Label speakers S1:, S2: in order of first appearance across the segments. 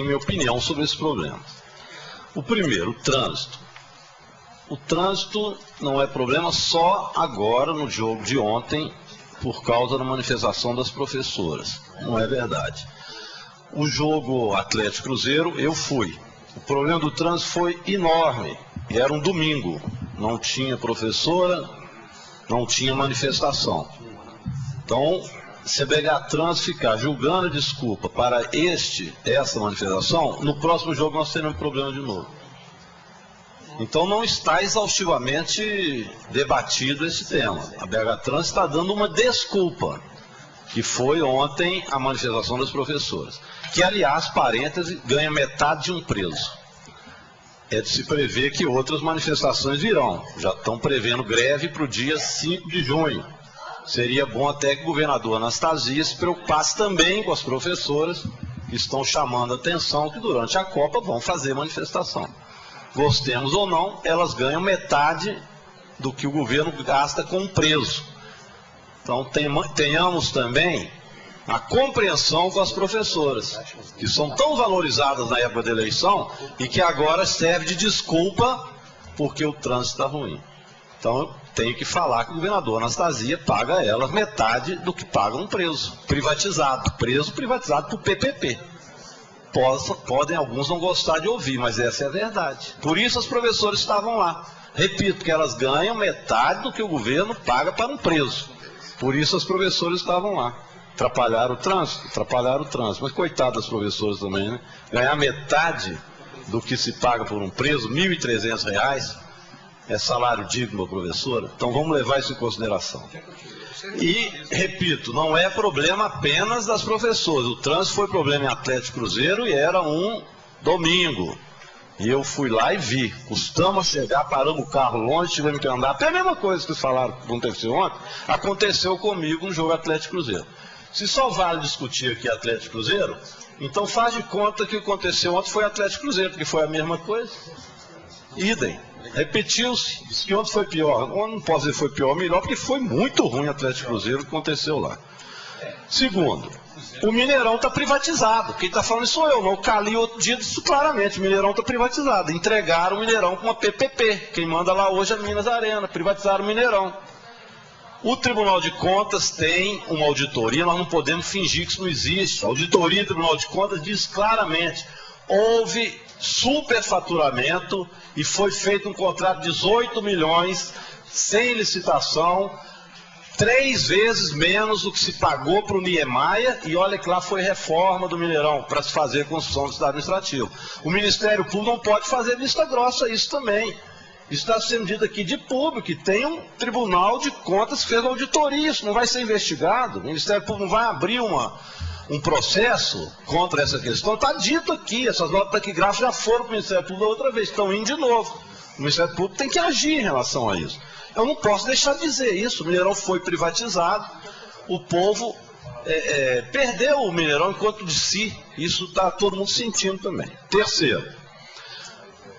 S1: minha opinião sobre esse problema. O primeiro, o trânsito. O trânsito não é problema só agora, no jogo de ontem, por causa da manifestação das professoras. Não é verdade. O jogo Atlético Cruzeiro, eu fui. O problema do trânsito foi enorme. Era um domingo. Não tinha professora, não tinha manifestação. Então, se pegar trânsito e ficar julgando a desculpa para essa manifestação, no próximo jogo nós teremos problema de novo. Então não está exaustivamente debatido esse tema. A BH Trans está dando uma desculpa, que foi ontem a manifestação das professoras. Que, aliás, parêntese, ganha metade de um preso. É de se prever que outras manifestações virão. Já estão prevendo greve para o dia 5 de junho. Seria bom até que o governador Anastasia se preocupasse também com as professoras que estão chamando a atenção que durante a Copa vão fazer manifestação. Gostemos ou não, elas ganham metade do que o governo gasta com um preso. Então tenhamos também a compreensão com as professoras, que são tão valorizadas na época da eleição e que agora serve de desculpa porque o trânsito está ruim. Então eu tenho que falar que o governador Anastasia paga a elas metade do que paga um preso privatizado por PPP. Podem alguns não gostar de ouvir, mas essa é a verdade. Por isso as professoras estavam lá. Repito, que elas ganham metade do que o governo paga para um preso. Por isso as professoras estavam lá. Atrapalharam o trânsito. Mas coitado das professoras também, né? Ganhar metade do que se paga por um preso, R$ 1.300, é salário digno da professora? Então vamos levar isso em consideração. E, repito, não é problema apenas das professoras. O trânsito foi problema em Atlético Cruzeiro e era um domingo. E eu fui lá e vi. Custamos chegar, paramos o carro longe, tivemos que andar. Até a mesma coisa que vocês falaram que aconteceu ontem, aconteceu comigo no jogo Atlético Cruzeiro. Se só vale discutir aqui Atlético Cruzeiro, então faz de conta que o que aconteceu ontem foi Atlético Cruzeiro, porque foi a mesma coisa. Idem. Repetiu-se. Diz que ontem foi pior. Eu não posso dizer que foi pior ou melhor, porque foi muito ruim o Atlético Cruzeiro que aconteceu lá. Segundo, o Mineirão está privatizado. Quem está falando sou eu, não. O Cali outro dia disse isso claramente. O Mineirão está privatizado. Entregaram o Mineirão com uma PPP. Quem manda lá hoje é a Minas Arena. Privatizaram o Mineirão. O Tribunal de Contas tem uma auditoria. Nós não podemos fingir que isso não existe. A auditoria do Tribunal de Contas diz claramente: houve superfaturamento e foi feito um contrato de 18 milhões sem licitação, 3 vezes menos do que se pagou para o Niemeyer, e olha que lá foi reforma do Mineirão para se fazer construção do Estado administrativo. O Ministério Público não pode fazer vista grossa a isso também. Isso está sendo dito aqui de público, que tem um Tribunal de Contas que fez uma auditoria, isso não vai ser investigado, o Ministério Público não vai abrir um processo contra essa questão. Está dito aqui, essas notas taquigráficas já foram para o Ministério Público da outra vez, estão indo de novo. O Ministério Público tem que agir em relação a isso. Eu não posso deixar de dizer isso. O Mineirão foi privatizado, o povo perdeu o Mineirão enquanto de si. Isso está todo mundo sentindo também. Terceiro,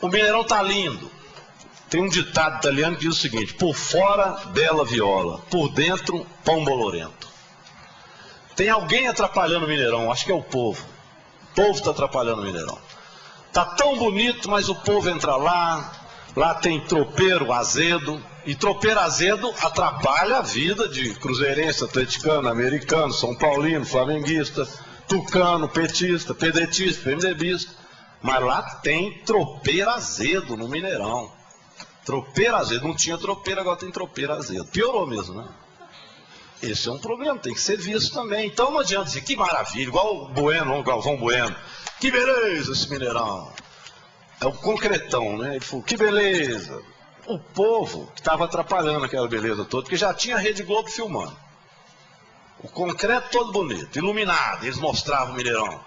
S1: o Mineirão está lindo. Tem um ditado italiano que diz o seguinte: por fora, bela viola, por dentro, pão bolorento. Tem alguém atrapalhando o Mineirão, acho que é o povo. O povo está atrapalhando o Mineirão. Está tão bonito, mas o povo entra lá tem tropeiro azedo, e tropeiro azedo atrapalha a vida de cruzeirense, atleticano, americano, são paulino, flamenguista, tucano, petista, pedetista, PMDBista. Mas lá tem tropeiro azedo no Mineirão. Tropeiro azedo, não tinha tropeiro, agora tem tropeiro azedo. Piorou mesmo, né? Esse é um problema, tem que ser visto também. Então não adianta dizer, que maravilha, igual o Bueno, o Galvão Bueno. Que beleza esse Mineirão. É o concretão, né? Ele falou, que beleza. O povo que estava atrapalhando aquela beleza toda, porque já tinha a Rede Globo filmando. O concreto todo bonito, iluminado, eles mostravam o Mineirão.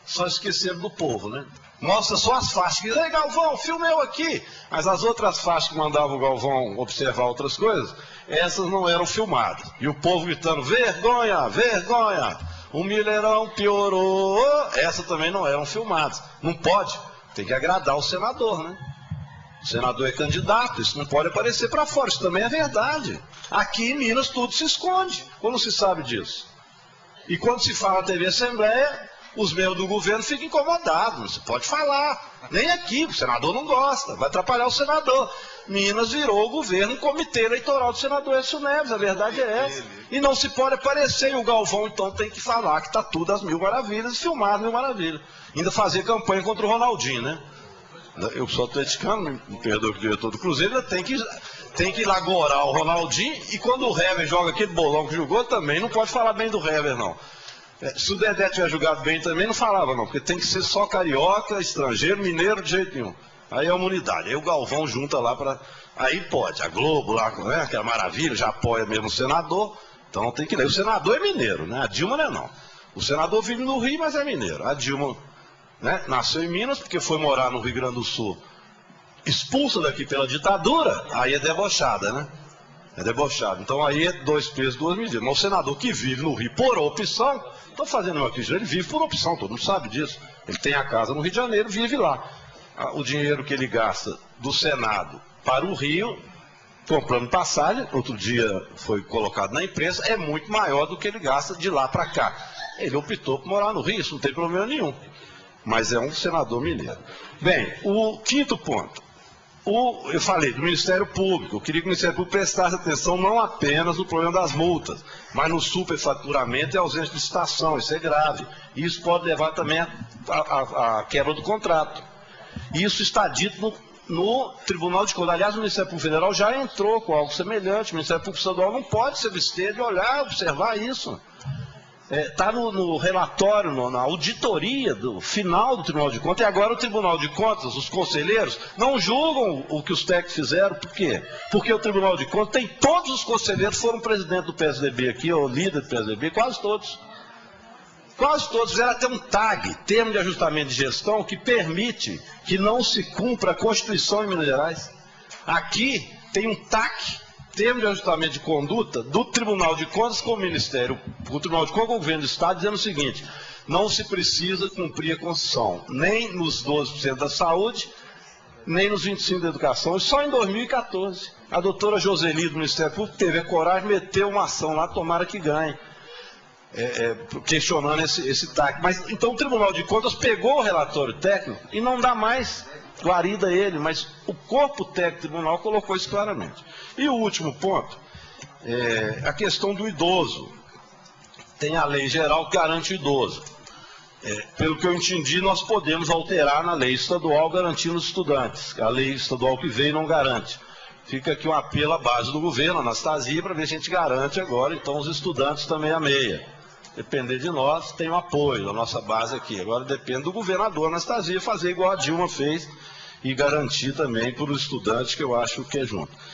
S1: Só esqueceram do povo, né? Mostra só as faixas. Diz, ei, Galvão, filma eu aqui. Mas as outras faixas que mandavam o Galvão observar outras coisas, essas não eram filmadas. E o povo gritando, vergonha, vergonha. O Mineirão piorou. Essas também não eram filmadas. Não pode. Tem que agradar o senador, né? O senador é candidato, isso não pode aparecer para fora. Isso também é verdade. Aqui em Minas tudo se esconde. Como se sabe disso? E quando se fala na TV Assembleia, os membros do governo ficam incomodados, não se pode falar. Nem aqui, o senador não gosta, vai atrapalhar o senador. Minas virou o governo, um comitê eleitoral do senador Écio Neves, a verdade é essa. E não se pode aparecer, e o Galvão então tem que falar que está tudo às mil maravilhas, e filmar as mil maravilhas. Ainda fazer campanha contra o Ronaldinho, né? Eu sou atleticano, me perdoe o diretor do Cruzeiro, ainda tem que lagorar o Ronaldinho, e quando o Hever joga aquele bolão que jogou também, não pode falar bem do Hever, não. Se o Dedé tiver jogado bem também, não falava não, porque tem que ser só carioca, estrangeiro, mineiro, de jeito nenhum. Aí é uma unidade, aí o Galvão junta lá para... Aí pode, a Globo lá, né, aquela maravilha, já apoia mesmo o senador, então tem que ler. O senador é mineiro, né? A Dilma não é não. O senador vive no Rio, mas é mineiro. A Dilma, né, nasceu em Minas, porque foi morar no Rio Grande do Sul, expulsa daqui pela ditadura, aí é debochada, né? É debochado. Então aí é 2 pesos, 2 medidas. Mas o senador que vive no Rio por opção, estou fazendo uma crítica, ele vive por opção, todo mundo sabe disso. Ele tem a casa no Rio de Janeiro, vive lá. O dinheiro que ele gasta do Senado para o Rio, comprando passagem, outro dia foi colocado na imprensa, é muito maior do que ele gasta de lá para cá. Ele optou por morar no Rio, isso não tem problema nenhum. Mas é um senador mineiro. Bem, o quinto ponto. Eu falei do Ministério Público, eu queria que o Ministério Público prestasse atenção não apenas no problema das multas, mas no superfaturamento e ausência de licitação, isso é grave. E isso pode levar também à quebra do contrato. Isso está dito no Tribunal de Contas. Aliás, o Ministério Público Federal já entrou com algo semelhante, o Ministério Público Estadual não pode se abster de olhar, observar isso. Está no relatório, na auditoria do final do Tribunal de Contas, e agora o Tribunal de Contas, os conselheiros, não julgam o que os técnicos fizeram. Por quê? Porque o Tribunal de Contas tem todos os conselheiros, foram presidente do PSDB aqui, ou líder do PSDB, quase todos. Quase todos fizeram até um TAG, termo de ajustamento de gestão, que permite que não se cumpra a Constituição em Minas Gerais. Aqui tem um TAC, termo de ajustamento de conduta, do Tribunal de Contas com o Ministério, o Tribunal de Contas com o Governo do Estado, dizendo o seguinte: não se precisa cumprir a Constituição, nem nos 12% da saúde, nem nos 25% da educação. E só em 2014, a doutora Joseli do Ministério Público teve a coragem de meter uma ação lá, tomara que ganhe, questionando esse TAC. Mas então o Tribunal de Contas pegou o relatório técnico e não dá mais guarida a ele, mas o corpo técnico do tribunal colocou isso claramente. E o último ponto é a questão do idoso. Tem a lei geral que garante o idoso. Pelo que eu entendi, nós podemos alterar na lei estadual garantindo os estudantes. A lei estadual que veio não garante. Fica aqui um apelo à base do governo, Anastasia, para ver se a gente garante agora, então, os estudantes também a meia. Depender de nós, tem o apoio da nossa base aqui. Agora depende do governador Anastasia fazer igual a Dilma fez e garantir também para os estudantes, que eu acho que é junto.